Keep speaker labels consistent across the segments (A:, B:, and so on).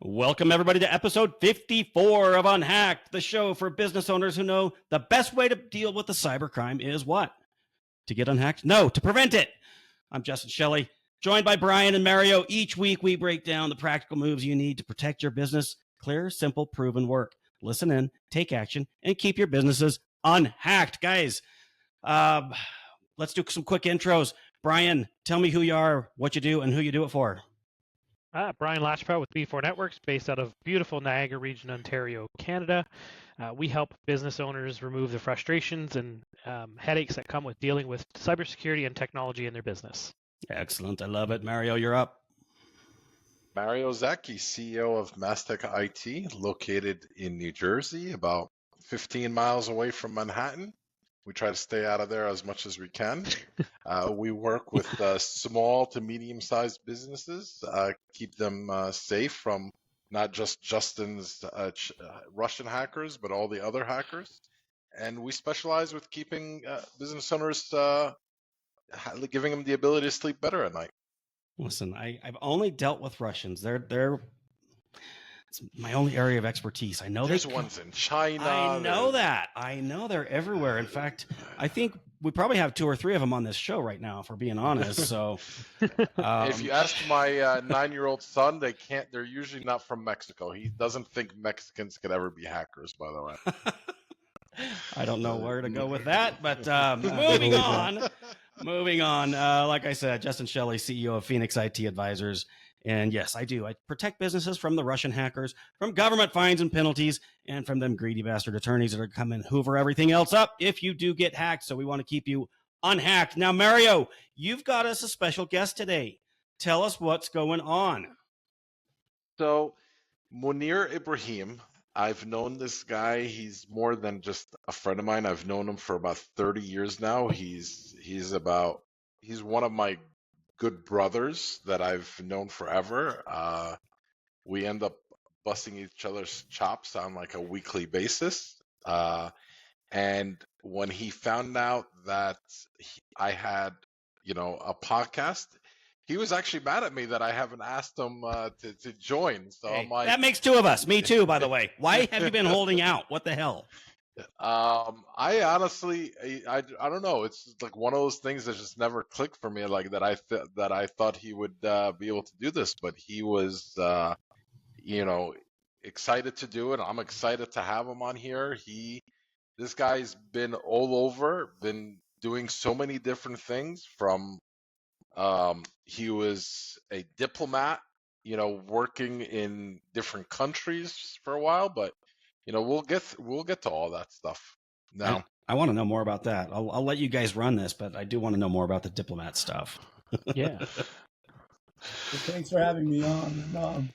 A: Welcome, everybody, to episode 54 of UnHacked, the show for business owners who know the best way to deal with the cybercrime is what? To get unhacked? No, to prevent it. I'm Justin Shelley, joined by Bryan and Mario. Each week, we break down the practical moves you need to protect your business. Clear, simple, proven work. Listen in, take action, and keep your businesses unhacked. Guys, let's do some quick intros. Bryan, tell me who you are, what you do, and who you do it for.
B: Bryan Lachapelle with B4 Networks, based out of beautiful Niagara Region, Ontario, Canada. We help business owners remove the frustrations and headaches that come with dealing with cybersecurity and technology in their business.
A: Excellent. I love it. Mario, you're up.
C: Mario Zaki, CEO of Mastech IT, located in New Jersey, about 15 miles away from Manhattan. We try to stay out of there as much as we can. We work with small to medium-sized businesses, keep them safe from not just Justin's Russian hackers, but all the other hackers. And we specialize with keeping business owners, giving them the ability to sleep better at night.
A: Listen, I've only dealt with Russians. They're it's my only area of expertise. I know
C: there's ones in China.
A: I know that. I know they're everywhere. In fact, I think we probably have 2 or 3 of them on this show right now, if we're being honest. So,
C: if you ask my 9-year-old son, they're usually not from Mexico. He doesn't think Mexicans could ever be hackers, by the way.
A: I don't know where to go with that, but moving on. Moving on. Like I said, Justin Shelley, CEO of Phoenix IT Advisors. And yes, I do. I protect businesses from the Russian hackers, from government fines and penalties, and from them greedy bastard attorneys that are coming and hoover everything else up if you do get hacked. So we want to keep you unhacked. Now, Mario, you've got us a special guest today. Tell us what's going on.
C: So, Mounir Ibrahim, I've known this guy. He's more than just a friend of mine. I've known him for about 30 years now. He's one of my good brothers that I've known forever. We end up busting each other's chops on like a weekly basis. And when he found out that I had, a podcast, he was actually mad at me that I haven't asked him to join. So
A: hey,
C: I'm like,
A: that makes 2 of us. Me too, by the way. Why have you been holding out? What the hell?
C: I honestly, I don't know. It's like one of those things that just never clicked for me. Like that I thought he would be able to do this, but he was, excited to do it. I'm excited to have him on here. This guy's been all over, been doing so many different things. From, he was a diplomat, working in different countries for a while, but. We'll get to all that stuff now.
A: I want to know more about that. I'll let you guys run this, but I do want to know more about the diplomat stuff.
B: Yeah.
D: Well, thanks for having me on.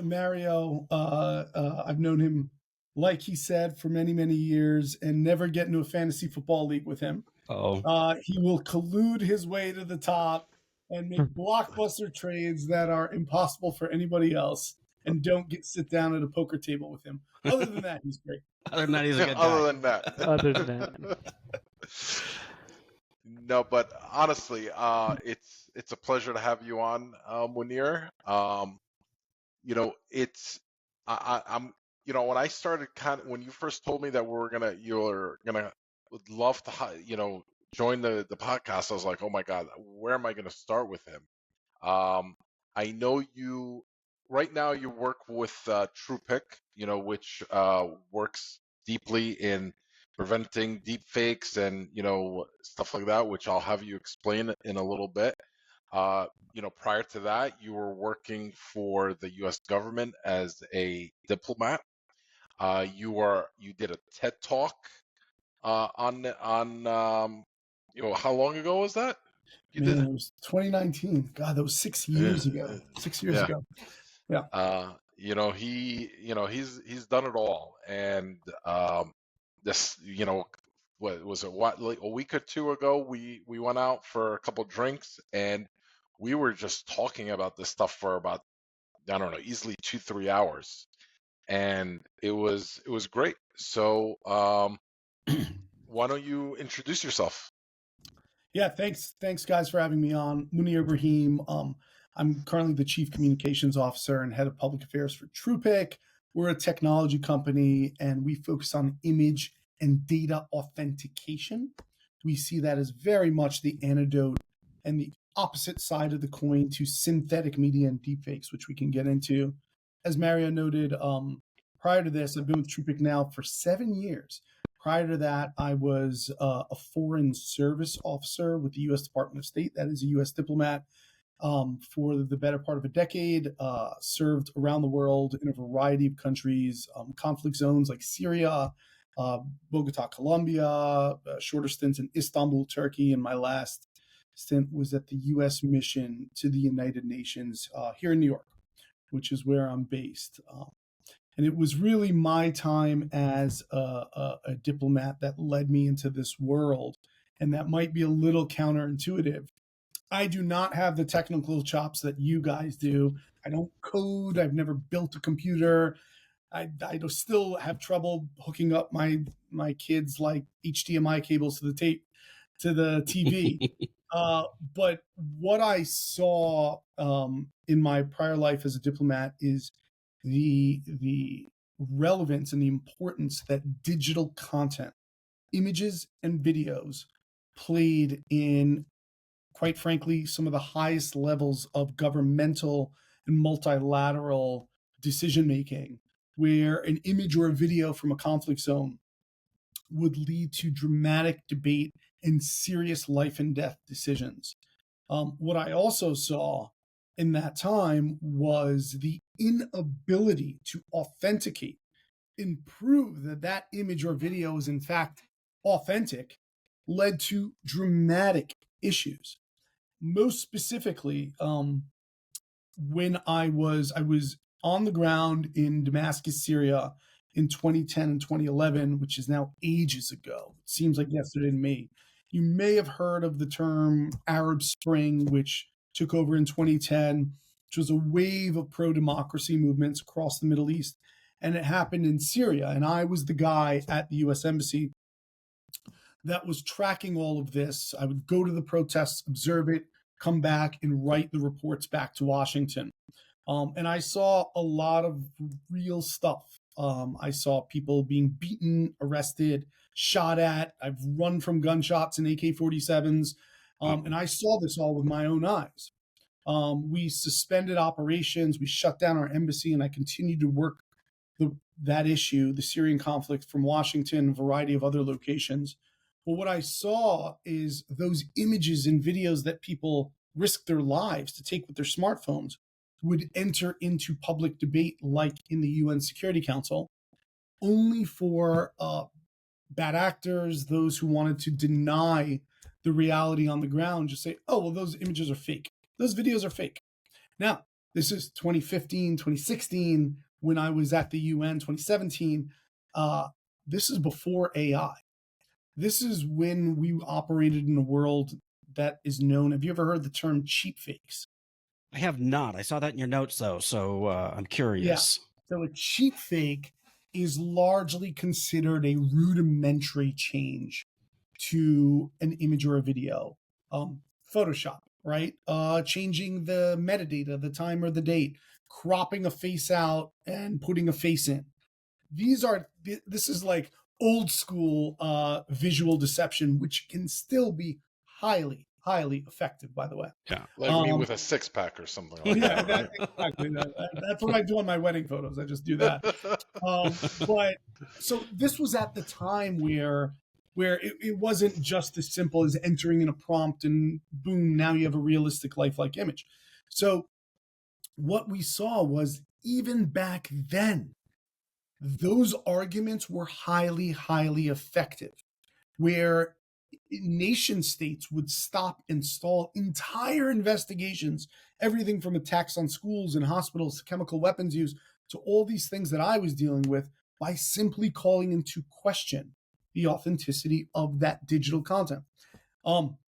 D: Mario, I've known him, like he said, for many, many years, and never get into a fantasy football league with him. He will collude his way to the top and make blockbuster trades that are impossible for anybody else. And don't sit down at a poker table with him. Other than that, he's great.
A: Other than that, he's a good guy.
B: Other than that.
C: No, but honestly, it's a pleasure to have you on, Mounir. I'm, when I started when you first told me that would love to, join the podcast, I was like, oh my God, where am I going to start with him? I know you. Right now, you work with TruePic, which works deeply in preventing deepfakes and stuff like that, which I'll have you explain in a little bit. Prior to that, you were working for the U.S. government as a diplomat. You did a TED Talk on how long ago was that?
D: It was 2019. God, that was 6 years ago. 6 years ago. Yeah.
C: He's done it all, and this, what was it? A week or 2 ago, we went out for a couple drinks, and we were just talking about this stuff for about, I don't know, easily 2-3 hours, and it was great. So, why don't you introduce yourself?
D: Yeah, thanks guys for having me on. Mounir Ibrahim. I'm currently the Chief Communications Officer and Head of Public Affairs for TruePic. We're a technology company, and we focus on image and data authentication. We see that as very much the antidote and the opposite side of the coin to synthetic media and deepfakes, which we can get into. As Mario noted, prior to this, I've been with TruePic now for 7 years. Prior to that, I was a foreign service officer with the U.S. Department of State. That is a U.S. diplomat for the better part of a decade, served around the world in a variety of countries, conflict zones like Syria, Bogota, Colombia, shorter stints in Istanbul, Turkey, and my last stint was at the U.S. mission to the United Nations here in New York, which is where I'm based. And it was really my time as a diplomat that led me into this world. And that might be a little counterintuitive. I do not have the technical chops that you guys do. I don't code. I've never built a computer. I still have trouble hooking up my kids' like HDMI cables to the TV. But what I saw in my prior life as a diplomat is the relevance and the importance that digital content, images and videos, played in, quite frankly, some of the highest levels of governmental and multilateral decision making, where an image or a video from a conflict zone would lead to dramatic debate and serious life and death decisions. What I also saw in that time was the inability to authenticate and prove that that image or video is in fact authentic led to dramatic issues. Most specifically, when I was on the ground in Damascus, Syria in 2010 and 2011, which is now ages ago. It seems like yesterday to me. You may have heard of the term Arab Spring, which took over in 2010, which was a wave of pro-democracy movements across the Middle East. And it happened in Syria. And I was the guy at the U.S. Embassy that was tracking all of this. I would go to the protests, observe it, come back and write the reports back to Washington. And I saw a lot of real stuff. I saw people being beaten, arrested, shot at. I've run from gunshots and AK-47s. And I saw this all with my own eyes. We suspended operations. We shut down our embassy, and I continued to work that issue, the Syrian conflict, from Washington, a variety of other locations. But what I saw is those images and videos that people risked their lives to take with their smartphones would enter into public debate, like in the UN Security Council, only for bad actors, those who wanted to deny the reality on the ground, just say, oh, well, those images are fake. Those videos are fake. Now, this is 2015, 2016, when I was at the UN, 2017. This is before AI. This is when we operated in a world that is known. Have you ever heard the term cheap fakes?
A: I have not. I saw that in your notes, though, so I'm curious.
D: Yeah. So a cheap fake is largely considered a rudimentary change to an image or a video. Photoshop, right? Changing the metadata, the time or the date, cropping a face out and putting a face in. This is like old school visual deception, which can still be highly, highly effective, by the way.
C: Yeah, like me with a six-pack or something like that.
D: Yeah, exactly. That's what I do on my wedding photos. I just do that. But so this was at the time where it wasn't just as simple as entering in a prompt and boom, now you have a realistic lifelike image. So what we saw was, even back then, those arguments were highly, highly effective, where nation states would stop and stall entire investigations, everything from attacks on schools and hospitals to chemical weapons use to all these things that I was dealing with, by simply calling into question the authenticity of that digital content.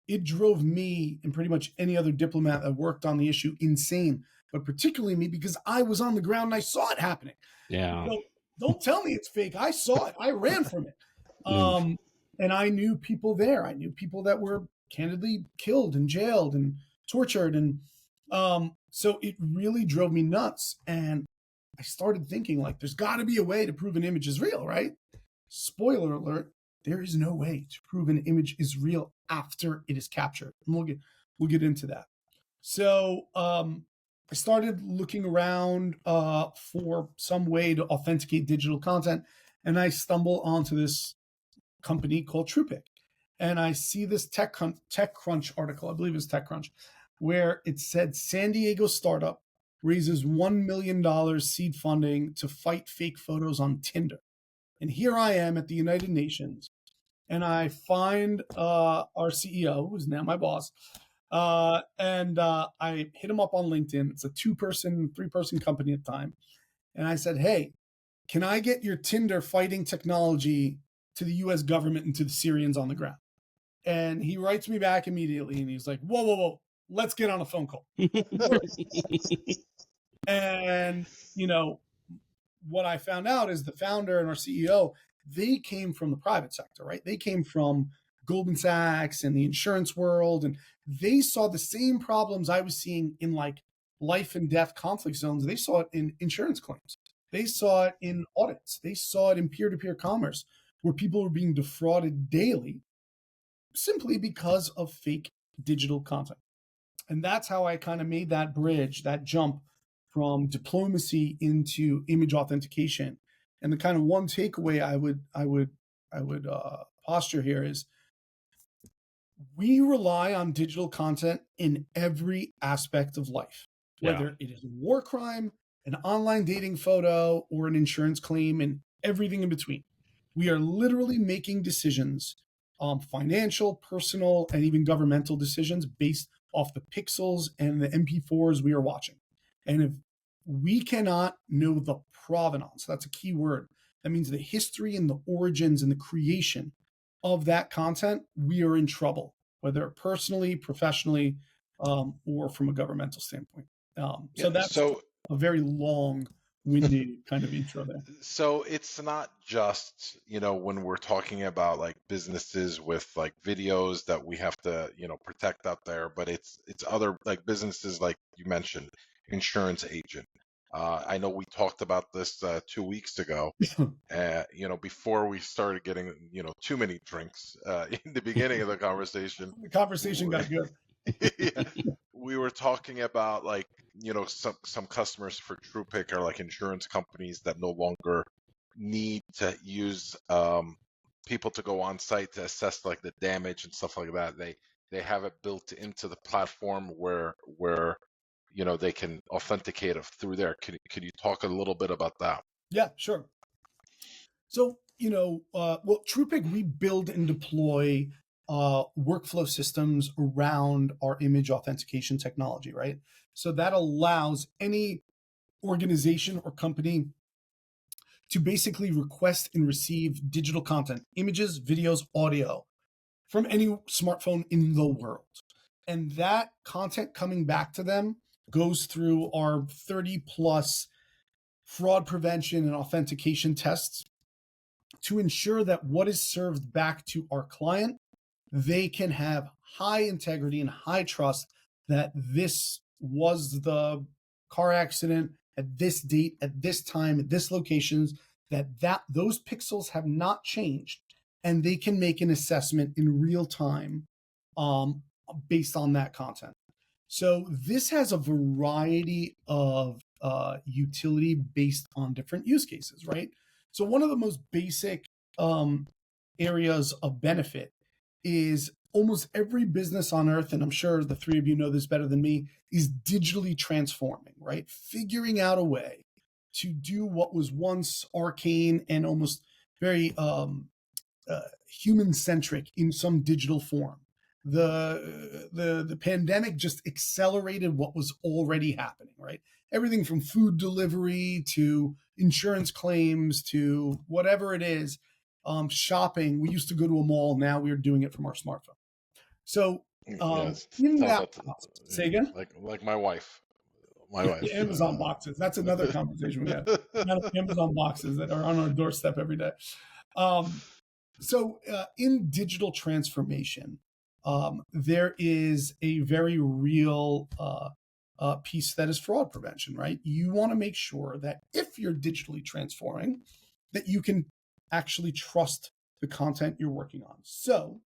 D: It drove me and pretty much any other diplomat that worked on the issue insane, but particularly me, because I was on the ground and I saw it happening.
A: Yeah.
D: So don't tell me it's fake. I saw it. I ran from it. And I knew people there. I knew people that were candidly killed and jailed and tortured. And So it really drove me nuts. And I started thinking, like, there's got to be a way to prove an image is real, right? Spoiler alert, there is no way to prove an image is real after it is captured. And we'll get into that. So I started looking around for some way to authenticate digital content, and I stumble onto this company called TruePic. And I see this TechCrunch article, I believe it's TechCrunch, where it said San Diego startup raises $1 million seed funding to fight fake photos on Tinder. And here I am at the United Nations, and I find our CEO, who's now my boss, and I hit him up on LinkedIn. It's a 2-person, 3-person company at the time. And I said, hey, can I get your Tinder fighting technology to the US government and to the Syrians on the ground? And he writes me back immediately, and he's like, whoa, let's get on a phone call. And, what I found out is the founder and our CEO, they came from the private sector, right? They came from Goldman Sachs and the insurance world, and they saw the same problems I was seeing in like life and death conflict zones. They saw it in insurance claims. They saw it in audits. They saw it in peer-to-peer commerce, where people were being defrauded daily simply because of fake digital content. And that's how I kind of made that bridge, that jump from diplomacy into image authentication. And the kind of one takeaway I would posture here is we rely on digital content in every aspect of life, whether it is a war crime, an online dating photo, or an insurance claim, and everything in between. We are literally making decisions, financial, personal, and even governmental decisions based off the pixels and the MP4s we are watching. And if we cannot know the provenance, that's a key word. That means the history and the origins and the creation of that content, we are in trouble, whether personally, professionally, or from a governmental standpoint. So that's a very long-winded kind of intro there.
C: So it's not just, when we're talking about like businesses with like videos that we have to, protect out there, but it's other like businesses like you mentioned, insurance agent. I know we talked about this 2 weeks ago, before we started getting, too many drinks in the beginning of the conversation.
D: The conversation got good.
C: Yeah, we were talking about like, some customers for TruePic are like insurance companies that no longer need to use people to go on site to assess like the damage and stuff like that. They have it built into the platform where they can authenticate it through there. Could you talk a little bit about that?
D: Yeah, sure. So, TruePic, we build and deploy workflow systems around our image authentication technology, right? So that allows any organization or company to basically request and receive digital content, images, videos, audio from any smartphone in the world. And that content coming back to them goes through our 30 plus fraud prevention and authentication tests to ensure that what is served back to our client, they can have high integrity and high trust that this was the car accident at this date, at this time, at this locations, that those pixels have not changed, and they can make an assessment in real time based on that content. So this has a variety of utility based on different use cases, right? So one of the most basic areas of benefit is almost every business on earth, and I'm sure the three of you know this better than me, is digitally transforming, right? Figuring out a way to do what was once arcane and almost very human-centric in some digital form. The pandemic just accelerated what was already happening, right? Everything from food delivery to insurance claims to whatever it is, shopping. We used to go to a mall. Now we're doing it from our smartphone. So say again?
C: Like my wife. My wife.
D: Amazon boxes. That's another conversation we have. Amazon boxes that are on our doorstep every day. So in digital transformation, there is a very real piece that is fraud prevention, right? You want to make sure that if you're digitally transforming, that you can actually trust the content you're working on. So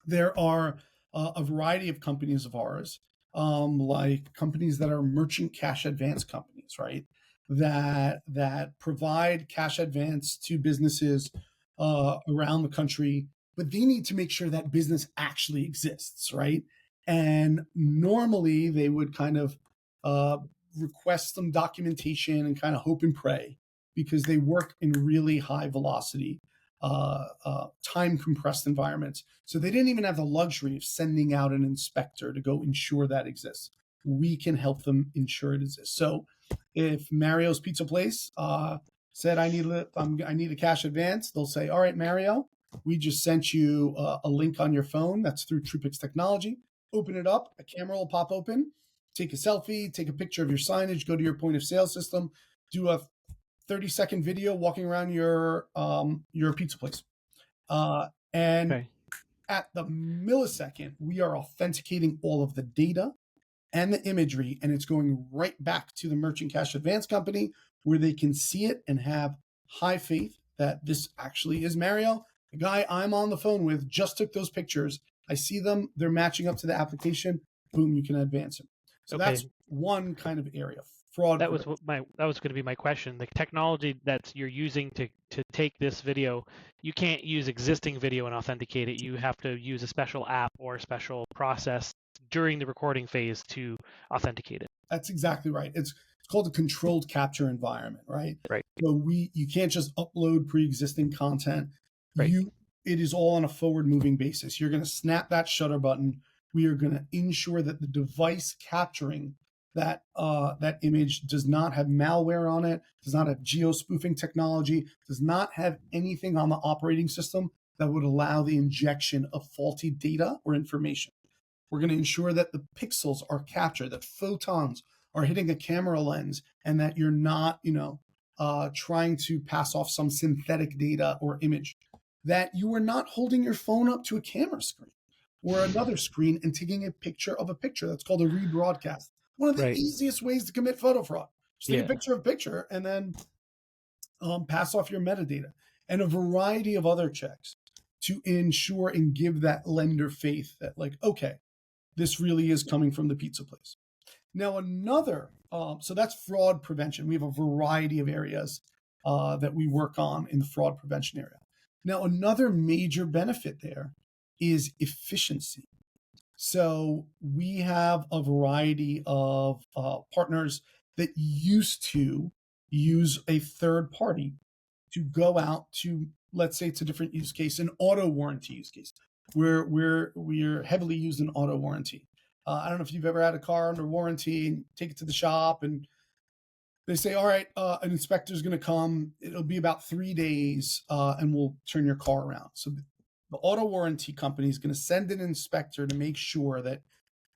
D: there are a variety of companies of ours, like companies that are merchant cash advance companies, right? That provide cash advance to businesses around the country, but they need to make sure that business actually exists, right? And normally they would kind of request some documentation and kind of hope and pray because they work in really high velocity, time compressed environments. So they didn't even have the luxury of sending out an inspector to go ensure that exists. We can help them ensure it exists. So if Mario's Pizza Place said, I need a cash advance, they'll say, all right, Mario, we just sent you a link on your phone. That's through TruePic's technology. Open it up, a camera will pop open, take a selfie, take a picture of your signage, go to your point of sale system, do a 30-second video walking around your pizza place. And
B: Okay.
D: at the millisecond, we are authenticating all of the data and the imagery, and it's going right back to the merchant cash advance company where they can see it and have high faith that this actually is Mario. The guy I'm on the phone with just took those pictures. I see them. They're matching up to the application. Boom, you can advance them. So
B: Okay.
D: that's one kind of area. Fraud.
B: That was going to be my question. The technology that you're using to take this video, you can't use existing video and authenticate it. You have to use a special app or a special process during the recording phase to authenticate it.
D: That's exactly right. It's called a controlled capture environment, right?
B: Right.
D: So you can't just upload pre-existing content.
B: Right.
D: It is all on a forward-moving basis. You're going to snap that shutter button. We are going to ensure that the device capturing that image does not have malware on it, does not have geo-spoofing technology, does not have anything on the operating system that would allow the injection of faulty data or information. We're going to ensure that the pixels are captured, that photons are hitting a camera lens, and that you're not, trying to pass off some synthetic data or image. That you are not holding your phone up to a camera screen or another screen and taking a picture of a picture. That's called a rebroadcast. One of the easiest ways to commit photo fraud. Just take a picture of a picture and then pass off your metadata and a variety of other checks to ensure and give that lender faith that, like, okay, this really is coming from the pizza place. Now, so that's fraud prevention. We have a variety of areas that we work on in the fraud prevention area. Now, another major benefit there is efficiency. So we have a variety of partners that used to use a third party to go out to, let's say it's a different use case, an auto warranty use case, where we're heavily used in auto warranty. I don't know if you've ever had a car under warranty and take it to the shop and they say, all right, an inspector's going to come. It'll be about 3 days and we'll turn your car around. So the auto warranty company is going to send an inspector to make sure that,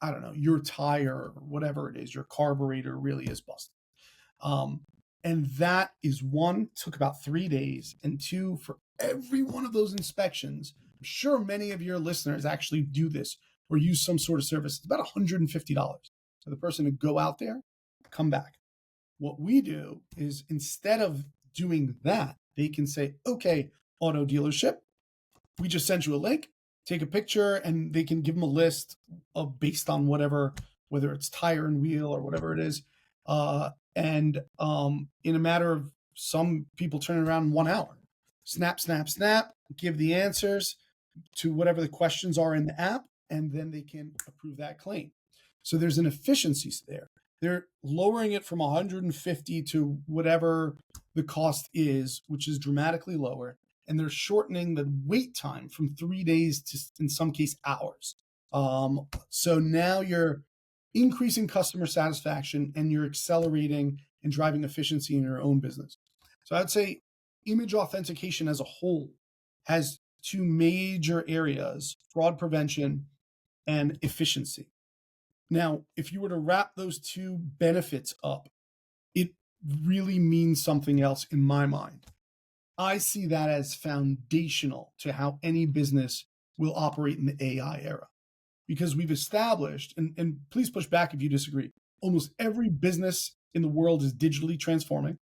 D: I don't know, your tire or whatever it is, your carburetor really is busted. And that is one, took about 3 days, and two, for every one of those inspections, I'm sure many of your listeners actually do this or use some sort of service. It's about $150 for the person to go out there, come back. What we do is instead of doing that, they can say, okay, auto dealership, we just sent you a link, take a picture, and they can give them a list of based on whatever, whether it's tire and wheel or whatever it is. And in a matter of, some people turn it around in 1 hour. Snap, snap, snap, give the answers to whatever the questions are in the app, and then they can approve that claim. So there's an efficiency there. They're lowering it from 150 to whatever the cost is, which is dramatically lower. And they're shortening the wait time from 3 days to, in some case, hours. So now you're increasing customer satisfaction and you're accelerating and driving efficiency in your own business. So I'd say image authentication as a whole has two major areas: fraud prevention and efficiency. Now, if you were to wrap those two benefits up, it really means something else in my mind. I see that as foundational to how any business will operate in the AI era, because we've established, and please push back if you disagree, almost every business in the world is digitally transforming,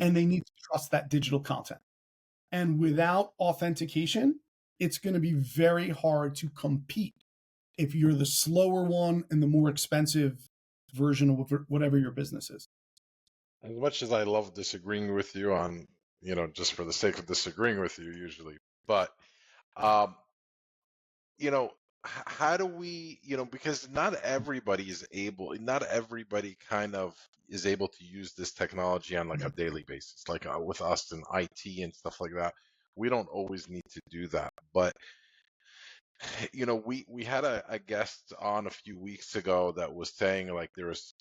D: and they need to trust that digital content. And without authentication, it's going to be very hard to compete if you're the slower one and the more expensive version of whatever your business is.
C: As much as I love disagreeing with you on, just for the sake of disagreeing with you usually, but, how do we, because not everybody kind of is able to use this technology on like a daily basis, like with us in IT and stuff like that. We don't always need to do that, but we had a guest on a few weeks ago that was saying like there was,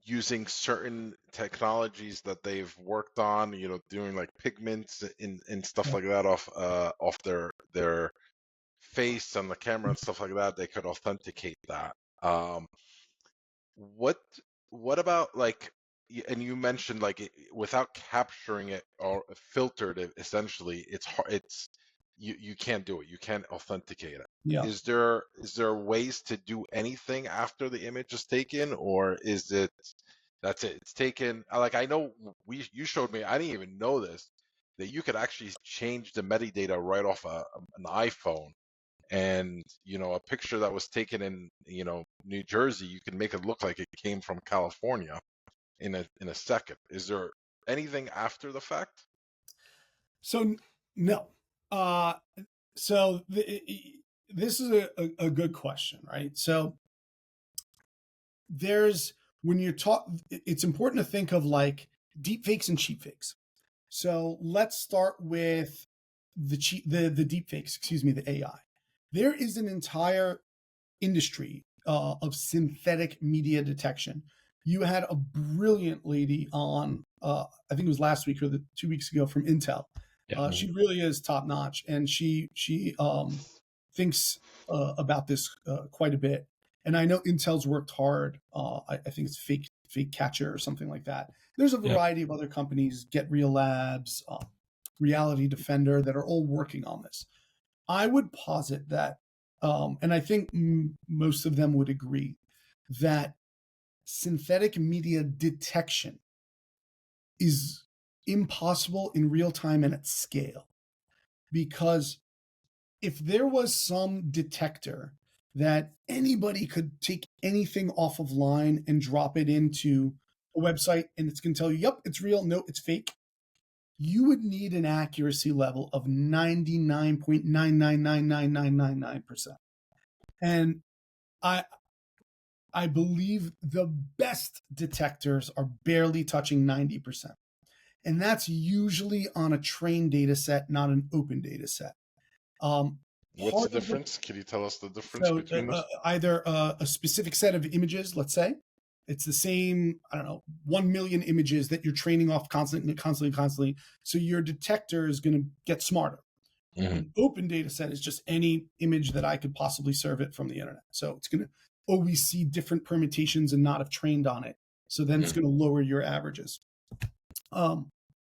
C: using certain technologies that they've worked on, doing like pigments and stuff like that off their face on the camera and stuff like that, they could authenticate that. What about like, and you mentioned like without capturing it or filtered it, essentially, it's hard. You can't do it. You can't authenticate it.
D: Yeah.
C: Is there ways to do anything after the image is taken, or is it that's it? It's taken. Like I know you showed me. I didn't even know this, that you could actually change the metadata right off an iPhone. And a picture that was taken in New Jersey, you can make it look like it came from California in a second. Is there anything after the fact?
D: So no. So this is a good question, right? So when you're it's important to think of like deep fakes and cheap fakes. So let's start with the deep fakes, the AI. There is an entire industry of synthetic media detection. You had a brilliant lady on, I think it was last week or 2 weeks ago, from Intel. She really is top notch, and she thinks about this quite a bit. And I know Intel's worked hard. I think it's Fake Catcher or something like that. There's a variety of other companies, Get Real Labs, Reality Defender, that are all working on this. I would posit that, and I think most of them would agree, that synthetic media detection is impossible in real time and at scale. Because if there was some detector that anybody could take anything off of line and drop it into a website and it's going to tell you, yep, it's real, no, it's fake, you would need an accuracy level of 99.9999999%. And I believe the best detectors are barely touching 90%. And that's usually on a trained data set, not an open data set.
C: What's the difference? Can you tell us the difference between those?
D: Either a specific set of images, let's say, it's the same, 1 million images that you're training off constantly. So your detector is going to get smarter. Mm-hmm. An open data set is just any image that I could possibly serve it from the internet. So it's going to always see different permutations and not have trained on it. So then it's going to lower your averages.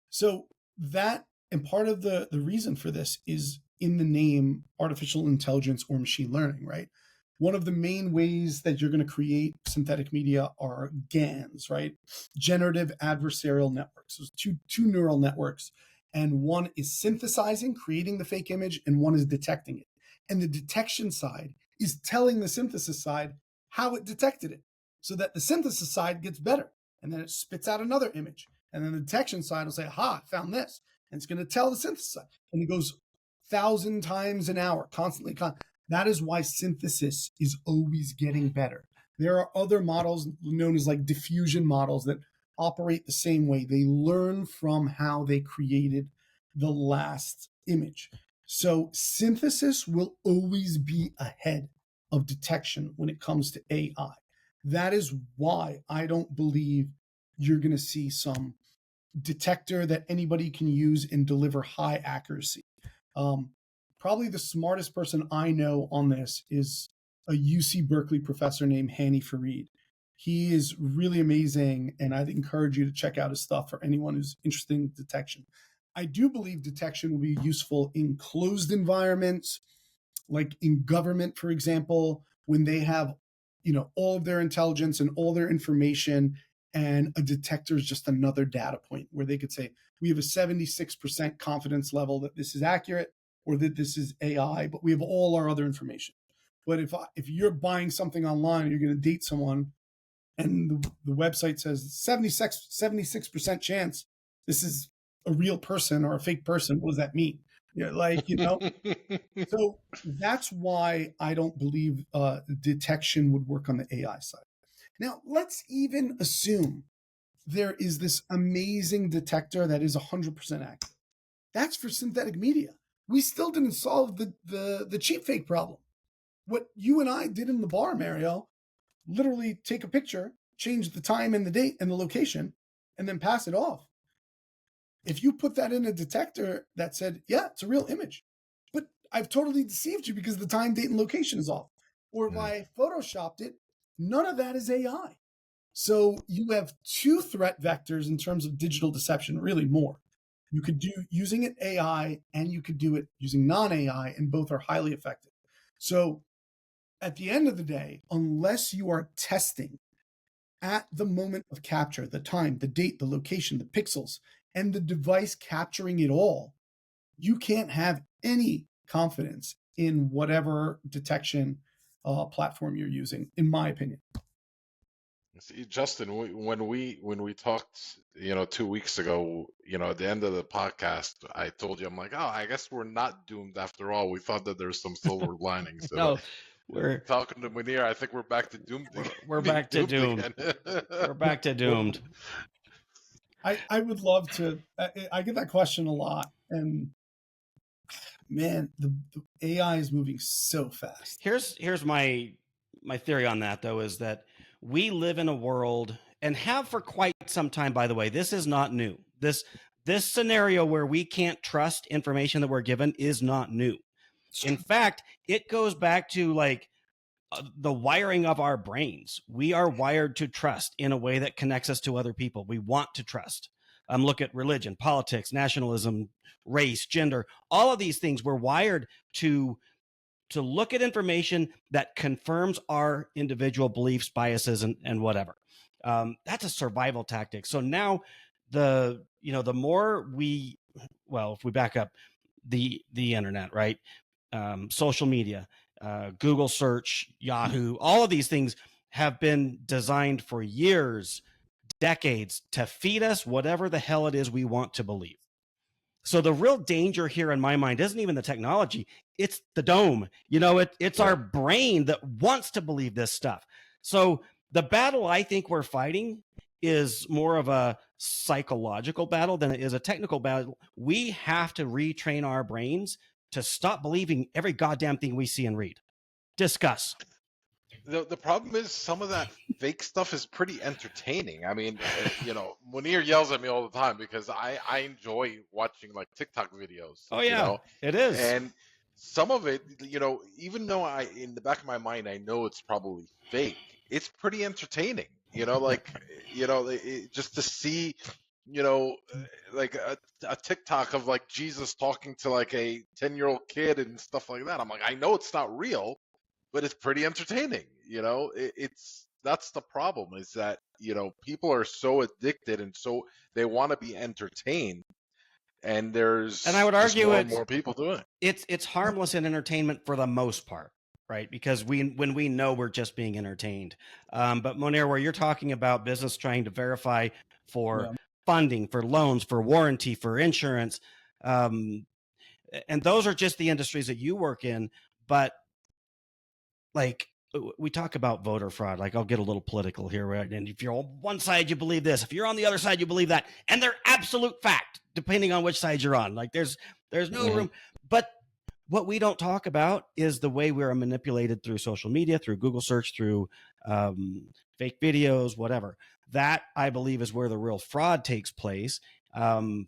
D: So that, and part of the reason for this is in the name artificial intelligence or machine learning, right? One of the main ways that you're going to create synthetic media are GANs, right? Generative adversarial networks. There's two neural networks, and one is synthesizing, creating the fake image, and one is detecting it. And the detection side is telling the synthesis side how it detected it, so that the synthesis side gets better, and then it spits out another image. And then the detection side will say, aha, I found this. And it's going to tell the synthesis side. And it goes 1,000 times an hour, constantly. That is why synthesis is always getting better. There are other models known as like diffusion models that operate the same way. They learn from how they created the last image. So synthesis will always be ahead of detection when it comes to AI. That is why I don't believe you're going to see some detector that anybody can use and deliver high accuracy. Probably the smartest person I know on this is a UC Berkeley professor named Hani Farid. He is really amazing, and I'd encourage you to check out his stuff for anyone who's interested in detection. I do believe detection will be useful in closed environments, like in government, for example, when they have, all of their intelligence and all their information, and a detector is just another data point where they could say, we have a 76% confidence level that this is accurate or that this is AI, but we have all our other information. But if you're buying something online, you're going to date someone, and the website says 76% chance this is a real person or a fake person, what does that mean? So that's why I don't believe detection would work on the AI side. Now, let's even assume there is this amazing detector that is 100% accurate. That's for synthetic media. We still didn't solve the cheap fake problem. What you and I did in the bar, Mario, literally take a picture, change the time and the date and the location, and then pass it off. If you put that in a detector that said, yeah, it's a real image, but I've totally deceived you because the time, date, and location is off, or if I photoshopped it, none of that is AI. So you have two threat vectors in terms of digital deception, really more. You could do using it AI and you could do it using non-AI, and both are highly effective. So at the end of the day, unless you are testing at the moment of capture, the time, the date, the location, the pixels, and the device capturing it all, you can't have any confidence in whatever detection platform you're using, in my opinion.
C: See, Justin, when we talked, 2 weeks ago, at the end of the podcast, I told you, I'm like, oh, I guess we're not doomed after all. We thought that there's some silver linings.
A: No, we're
C: talking to Mounir. I think we're back to doomed.
A: We're back to doomed. We're back to doomed.
D: I would love to. I get that question a lot, and man, the AI is moving so fast.
A: Here's my theory on that, though, is that we live in a world, and have for quite some time, by the way. This is not new. This scenario where we can't trust information that we're given is not new. In fact, it goes back to the wiring of our brains. We are wired to trust in a way that connects us to other people. We want to trust. Look at religion, politics, nationalism, race, gender, all of these things. We're wired to look at information that confirms our individual beliefs, biases, and whatever. That's a survival tactic. So now the more if we back up the internet, right? Social media, Google search, Yahoo, all of these things have been designed for years, decades, to feed us whatever the hell it is we want to believe. So the real danger here in my mind isn't even the technology, it's the dome. It's our brain that wants to believe this stuff. So the battle I think we're fighting is more of a psychological battle than it is a technical battle. We have to retrain our brains to stop believing every goddamn thing we see and read. Discuss.
C: The problem is some of that fake stuff is pretty entertaining. I mean, Mounir yells at me all the time because I enjoy watching TikTok videos.
A: Oh yeah, it is.
C: And some of it, even though in the back of my mind I know it's probably fake, it's pretty entertaining. Just to see, a TikTok of Jesus talking to a 10-year-old kid and stuff like that. I'm like, I know it's not real, but it's pretty entertaining. That's the problem, is that people are so addicted and so they want to be entertained, and I would argue more and more people doing
A: it. It's harmless in entertainment for the most part, right? Because when we know we're just being entertained. But Mounir, where you're talking about business trying to verify for funding, for loans, for warranty, for insurance, and those are just the industries that you work in. But we talk about voter fraud. I'll get a little political here, right? And if you're on one side, you believe this. If you're on the other side, you believe that. And they're absolute fact, depending on which side you're on. There's no room. But what we don't talk about is the way we're manipulated through social media, through Google search, through fake videos, whatever. That, I believe, is where the real fraud takes place. And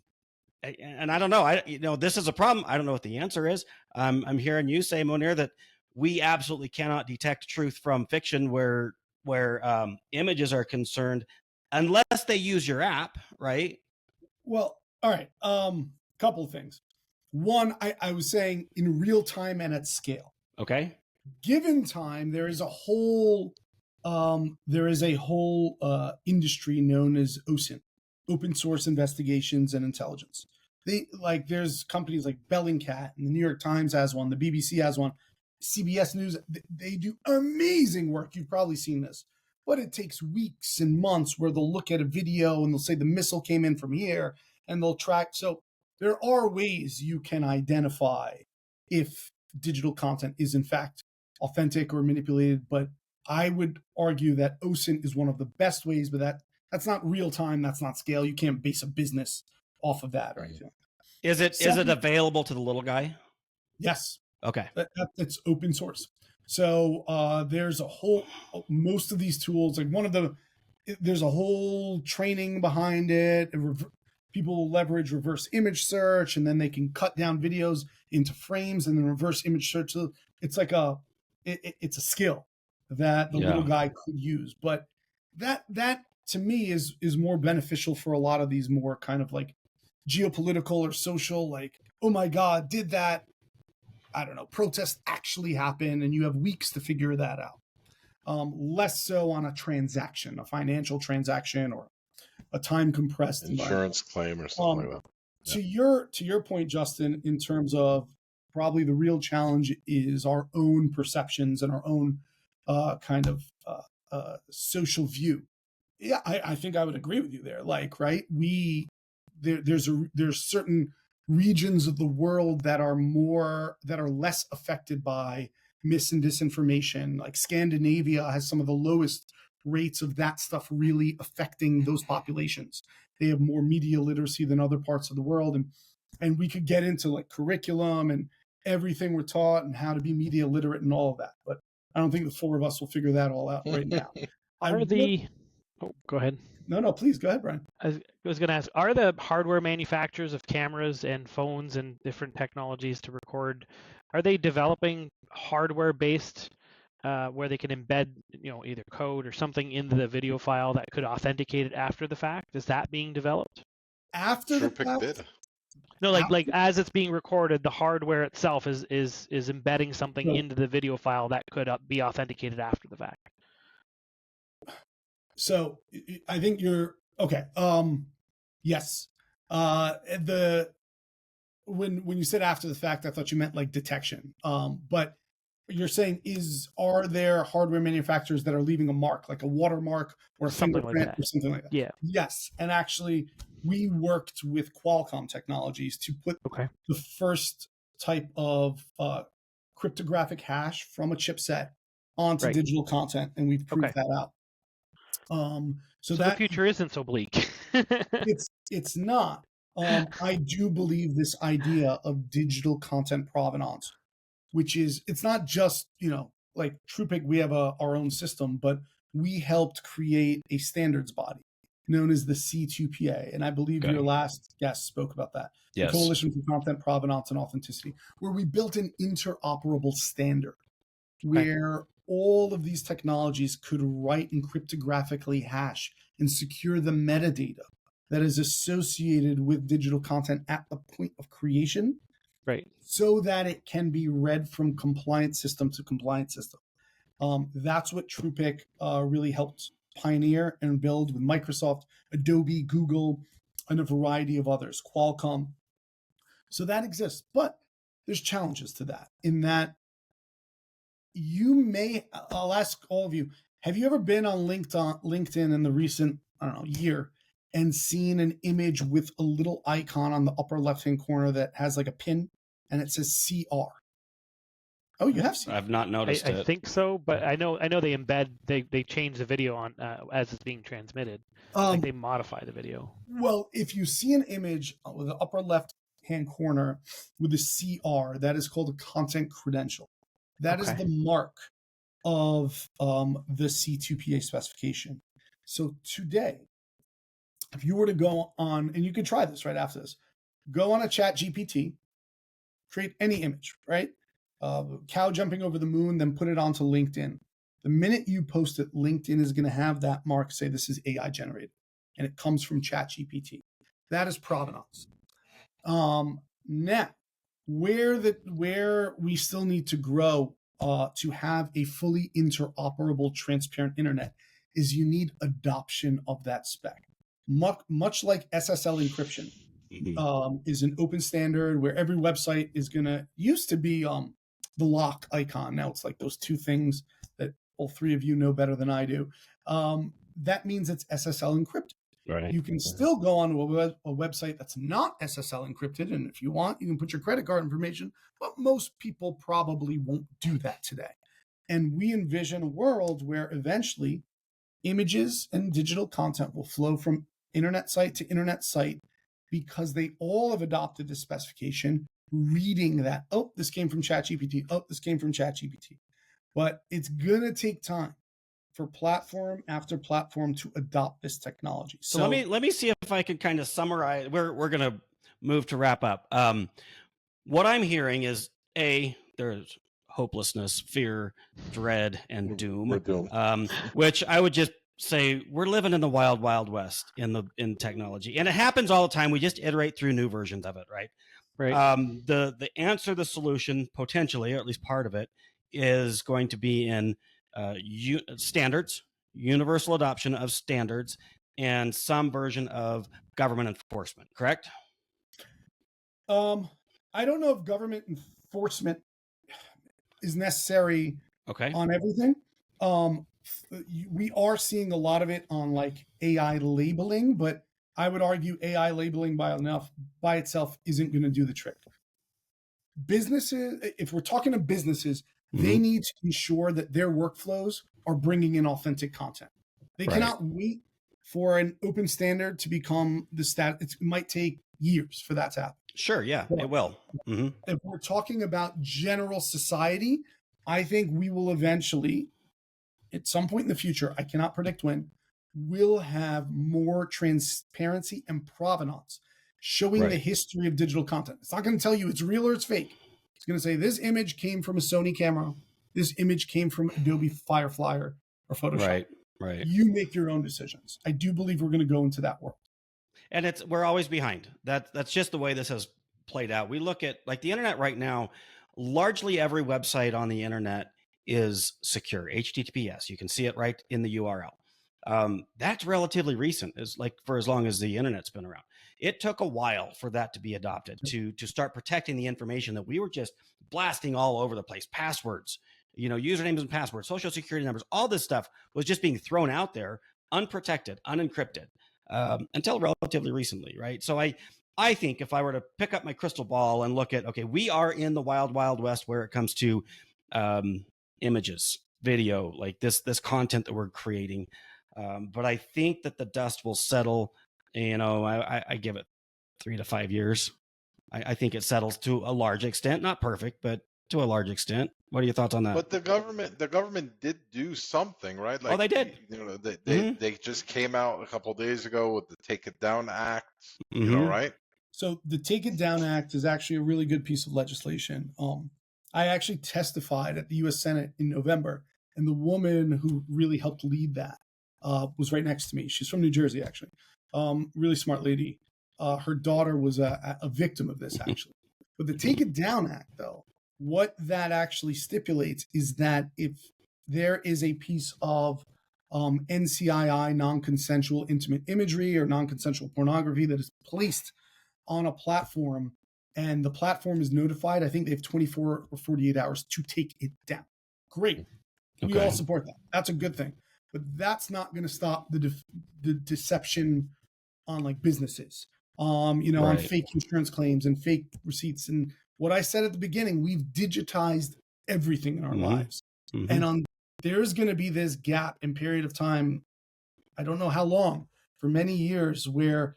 A: I don't know. This is a problem. I don't know what the answer is. I'm hearing you say, Mounir, that we absolutely cannot detect truth from fiction where images are concerned, unless they use your app, right?
D: Well, all right. Couple of things. One, I was saying in real time and at scale.
A: Okay.
D: Given time, there is a whole there is a whole industry known as OSINT, Open Source Investigations and Intelligence. There's companies like Bellingcat, and the New York Times has one, the BBC has one, CBS News. They do amazing work. You've probably seen this, but it takes weeks and months where they'll look at a video and they'll say the missile came in from here, and they'll track. So there are ways you can identify if digital content is in fact authentic or manipulated, but I would argue that OSINT is one of the best ways, but that's not real time. That's not scale. You can't base a business off of that or anything.
A: Is it available to the little guy?
D: Yes.
A: Okay.
D: It's open source. So there's most of these tools, there's a whole training behind it. People leverage reverse image search, and then they can cut down videos into frames and then reverse image search. So it's like it's a skill that the little guy could use. But that to me is more beneficial for a lot of these more kind of like geopolitical or social, like, oh my God, did that, I don't know, protest actually happen? And you have weeks to figure that out. Less so on a transaction, a financial transaction or a time compressed
C: insurance claim or something like that.
D: Yeah. To your point, Justin, in terms of probably the real challenge is our own perceptions and our own kind of social view. Yeah, I think I would agree with you there. Like, right, there's certain regions of the world that are less affected by mis and disinformation. Like Scandinavia has some of the lowest rates of that stuff really affecting those populations. They have more media literacy than other parts of the world, and we could get into like curriculum and everything we're taught and how to be media literate and all of that. But I don't think the four of us will figure that all out right now.
B: Go ahead.
D: No, please go ahead, Brian.
B: I was going to ask, are the hardware manufacturers of cameras and phones and different technologies to record, are they developing hardware-based where they can embed, either code or something into the video file that could authenticate it after the fact? Is that being developed?
D: After the
C: TruePic
D: fact?
C: did.
B: No, like as it's being recorded, the hardware itself is embedding something into the video file that could be authenticated after the fact.
D: So I think you're okay. Yes. When you said after the fact, I thought you meant like detection. But you're saying are there hardware manufacturers that are leaving a mark, like a watermark or a fingerprint or something like that?
B: Yeah.
D: Yes. And actually, we worked with Qualcomm Technologies to put the first type of cryptographic hash from a chipset onto digital content, and we've proved that out. So that
B: the future isn't so bleak.
D: it's not. I do believe this idea of digital content provenance, which is, it's not just, like TruePic, we have our own system, but we helped create a standards body known as the C2PA. And I believe your last guest spoke about that.
A: Yes.
D: The Coalition for Content Provenance and Authenticity, where we built an interoperable standard where all of these technologies could write and cryptographically hash and secure the metadata that is associated with digital content at the point of creation, so that it can be read from compliant system to compliant system. That's what TruePic really helped pioneer and build with Microsoft, Adobe, Google, and a variety of others, Qualcomm. So that exists, but there's challenges to that in that I'll ask all of you, have you ever been on LinkedIn in the recent, year and seen an image with a little icon on the upper left-hand corner that has like a pin and it says CR? Oh, you have seen it.
A: I've not noticed it.
B: I think so, but I know they embed, they change the video on as it's being transmitted. Like they modify the video.
D: Well, if you see an image with the upper left-hand corner with a CR, that is called a content credential. That is the mark of the C2PA specification. So today, if you were to go on, and you could try this right after this, go on a chat GPT, create any image, right? Cow jumping over the moon, then put it onto LinkedIn. The minute you post it, LinkedIn is going to have that mark say this is AI generated, and it comes from chat GPT. That is provenance. Now, where we still need to grow to have a fully interoperable, transparent internet is you need adoption of that spec. Much like SSL encryption is an open standard where every website is used to be the lock icon. Now it's like those two things that all three of you know better than I do. That means it's SSL encrypted.
A: Right.
D: You can still go on a website that's not SSL encrypted, and if you want, you can put your credit card information, but most people probably won't do that today. And we envision a world where eventually images and digital content will flow from internet site to internet site because they all have adopted this specification, reading that, oh, this came from ChatGPT, oh, this came from ChatGPT. But it's going to take time for platform after platform to adopt this technology.
A: So let me see if I can kind of summarize. We're going to move to wrap up. What I'm hearing is there's hopelessness, fear, dread, and doom. Which I would just say we're living in the wild, wild west in technology, and it happens all the time. We just iterate through new versions of it, right?
B: Right.
A: The answer, the solution, potentially, or at least part of it, is going to be in standards, universal adoption of standards, and some version of government enforcement. Correct?
D: I don't know if government enforcement is necessary on everything. We are seeing a lot of it on like AI labeling, but I would argue AI labeling by itself isn't going to do the trick. Businesses, if we're talking to businesses, they need to ensure that their workflows are bringing in authentic content. They cannot wait for an open standard to become the it might take years for that to happen.
A: Sure, yeah,
D: but
A: it will.
D: If we're talking about general society, I think we will eventually, at some point in the future, I cannot predict when, will have more transparency and provenance, showing the history of digital content. It's not going to tell you it's real or it's fake. It's going to say this image came from a Sony camera. This image came from Adobe Firefly or Photoshop.
A: Right.
D: You make your own decisions. I do believe we're going to go into that world.
A: And we're always behind. That's just the way this has played out. We look at like the internet right now, largely every website on the internet is secure, HTTPS. You can see it right in the URL. That's relatively recent, is like for as long as the internet's been around. It took a while for that to be adopted, to start protecting the information that we were just blasting all over the place. Passwords, usernames and passwords, social security numbers, all this stuff was just being thrown out there, unprotected, unencrypted, until relatively recently, right? So I think if I were to pick up my crystal ball and look at, okay, we are in the wild, wild west where it comes to images, video, like this content that we're creating. But I think that the dust will settle. I give it 3 to 5 years. I think it settles to a large extent, not perfect, but to a large extent. What are your thoughts on that?
C: But the government did do something, right? Like,
A: they did.
C: They just came out a couple of days ago with the Take It Down Act, right?
D: So the Take It Down Act is actually a really good piece of legislation. I actually testified at the U.S. Senate in November, and the woman who really helped lead that was right next to me. She's from New Jersey, actually. Really smart lady. Her daughter was a victim of this, actually. But the Take It Down Act, though, what that actually stipulates is that if there is a piece of NCII, non-consensual intimate imagery or non-consensual pornography that is placed on a platform and the platform is notified, I think they have 24 or 48 hours to take it down. Great. We all support that. That's a good thing. But that's not going to stop the deception on like businesses, on fake insurance claims and fake receipts. And what I said at the beginning, we've digitized everything in our lives. And there's going to be this gap in period of time, I don't know how long, for many years, where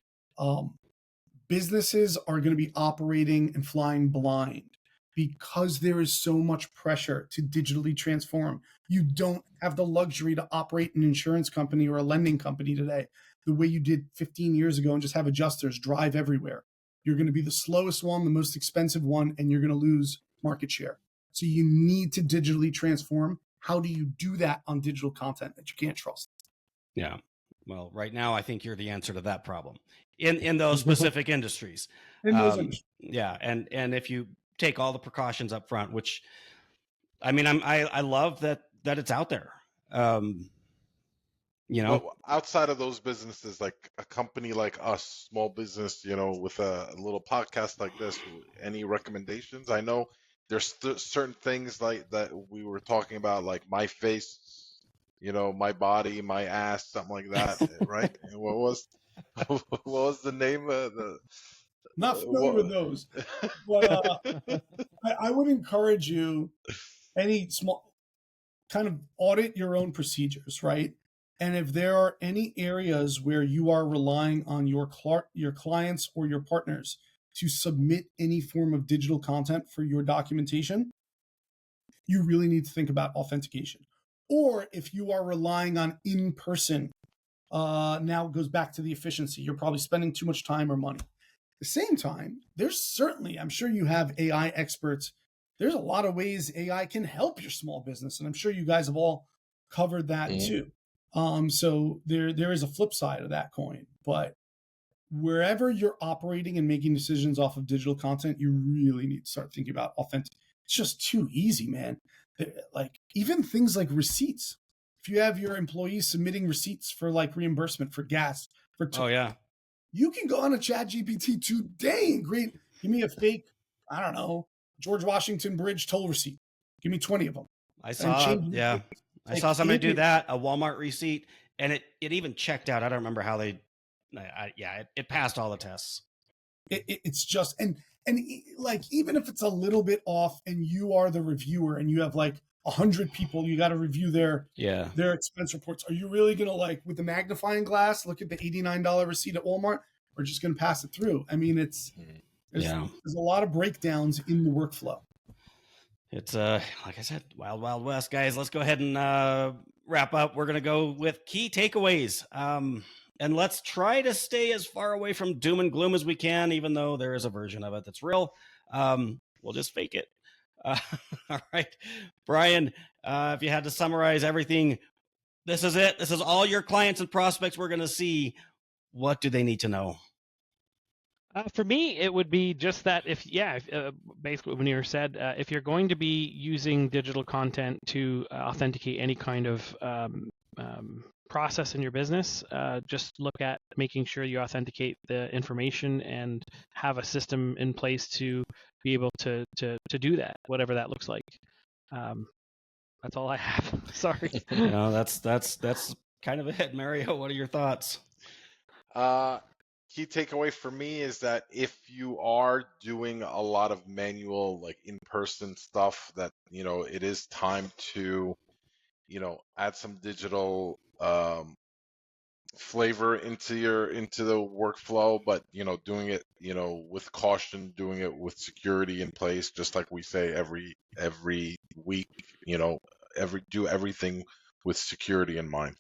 D: businesses are going to be operating and flying blind because there is so much pressure to digitally transform. You don't have the luxury to operate an insurance company or a lending company today the way you did 15 years ago and just have adjusters drive everywhere. You're going to be the slowest one, the most expensive one, and you're going to lose market share. So you need to digitally transform. How do you do that on digital content that you can't trust?
A: Yeah. Well, right now, I think you're the answer to that problem in those specific industries.
D: In those industries.
A: Yeah. And if you take all the precautions up front, which I mean, I love that it's out there. You know,
C: Well, outside of those businesses, like a company like us, small business, with a little podcast like this, any recommendations? I know there's certain things like that we were talking about, like my face, my body, my ass, something like that, right? And what was what was the name of the
D: Not familiar with those, but I would encourage you, any small kind of audit your own procedures, right? And if there are any areas where you are relying on your clients or your partners to submit any form of digital content for your documentation, you really need to think about authentication. Or if you are relying on in-person, now it goes back to the efficiency. You're probably spending too much time or money. At the same time, there's certainly, I'm sure you have AI experts. There's a lot of ways AI can help your small business, and I'm sure you guys have all covered that too. So there is a flip side of that coin. But wherever you're operating and making decisions off of digital content, you really need to start thinking about authentic. It's just too easy, man. Like even things like receipts. If you have your employees submitting receipts for like reimbursement for gas,
A: oh yeah,
D: you can go on a chat GPT today and give me a fake, I don't know, George Washington Bridge toll receipt. Give me 20 of them.
A: I saw somebody do that, a Walmart receipt, and it even checked out. I don't remember how they, it passed all the tests.
D: It's just, and like, even if it's a little bit off and you are the reviewer and you have like 100 people, you got to review their expense reports. Are you really going to, like, with the magnifying glass, look at the $89 receipt at Walmart? Or just going to pass it through? I mean, there's a lot of breakdowns in the workflow.
A: It's like I said, wild, wild west, guys. Let's go ahead and wrap up. We're going to go with key takeaways. And let's try to stay as far away from doom and gloom as we can, even though there is a version of it that's real. We'll just fake it. All right, Bryan, if you had to summarize everything, this is it. This is all your clients and prospects we're going to see. What do they need to know?
B: For me, it would be just that basically what Mounir said, if you're going to be using digital content to authenticate any kind of process in your business, just look at making sure you authenticate the information and have a system in place to be able to do that, whatever that looks like. That's all I have. Sorry.
A: No, that's kind of it. Mario, what are your thoughts?
C: Key takeaway for me is that if you are doing a lot of manual, like in-person stuff, that it is time to add some digital flavor into the workflow, but doing it with caution, doing it with security in place, just like we say every week. Do everything with security in mind.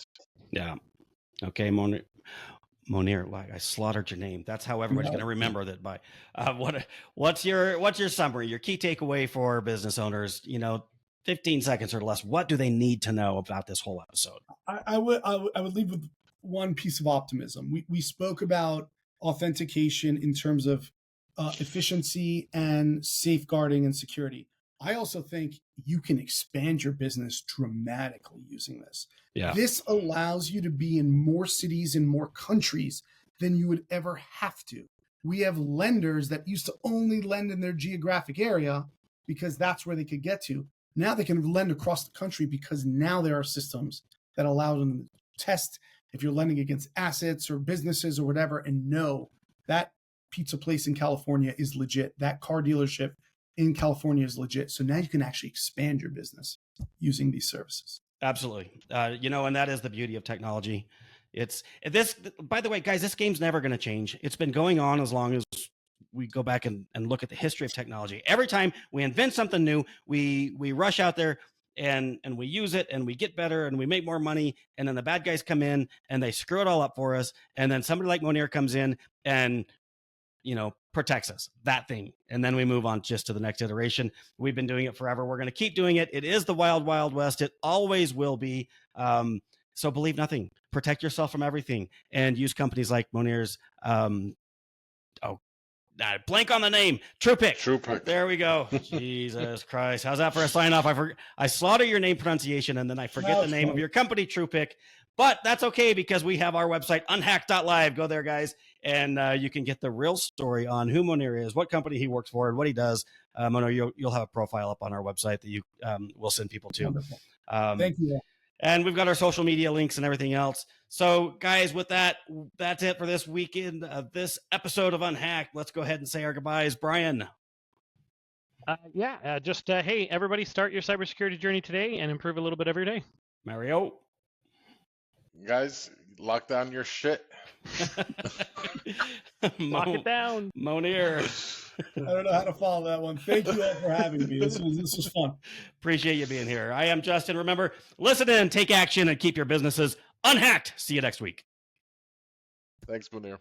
A: Yeah. Okay, Mounir, like I slaughtered your name. That's how everybody's going to remember that by. What's your summary? Your key takeaway for business owners? 15 seconds or less. What do they need to know about this whole episode?
D: I would leave with one piece of optimism. We spoke about authentication in terms of efficiency and safeguarding and security. I also think you can expand your business dramatically using this.
A: Yeah.
D: This allows you to be in more cities and more countries than you would ever have to. We have lenders that used to only lend in their geographic area because that's where they could get to. Now they can lend across the country because now there are systems that allow them to test if you're lending against assets or businesses or whatever, and know that pizza place in California is legit. That car dealership in California is legit. So now you can actually expand your business using these services.
A: Absolutely. And that is the beauty of technology. It's this, by the way, guys, this game's never going to change. It's been going on as long as we go back and look at the history of technology. Every time we invent something new, we rush out there and we use it and we get better and we make more money. And then the bad guys come in and they screw it all up for us. And then somebody like Mounir comes in and, protects us, that thing. And then we move on just to the next iteration. We've been doing it forever. We're going to keep doing it. It is the wild, wild west. It always will be. So believe nothing, protect yourself from everything, and use companies like Mounir's. blank on the name. TruePic.
C: TruePic.
A: There we go. Jesus Christ. How's that for a sign off? I slaughter your name pronunciation and then I forget the name of your company, TruePic. But that's okay because we have our website, unhacked.live. Go there, guys, and you can get the real story on who Mounir is, what company he works for, and what he does. Mounir, you'll have a profile up on our website that you will send people to.
D: Wonderful. Thank you.
A: And we've got our social media links and everything else. So, guys, with that, that's it for this weekend of this episode of Unhacked. Let's go ahead and say our goodbyes. Brian.
B: Hey, everybody, start your cybersecurity journey today and improve a little bit every day.
A: Mario.
C: Guys, lock down your shit.
B: Lock it down.
A: Mounir.
D: I don't know how to follow that one. Thank you all for having me. This was fun.
A: Appreciate you being here. I am Justin. Remember, listen in, take action, and keep your businesses unhacked. See you next week.
C: Thanks, Mounir.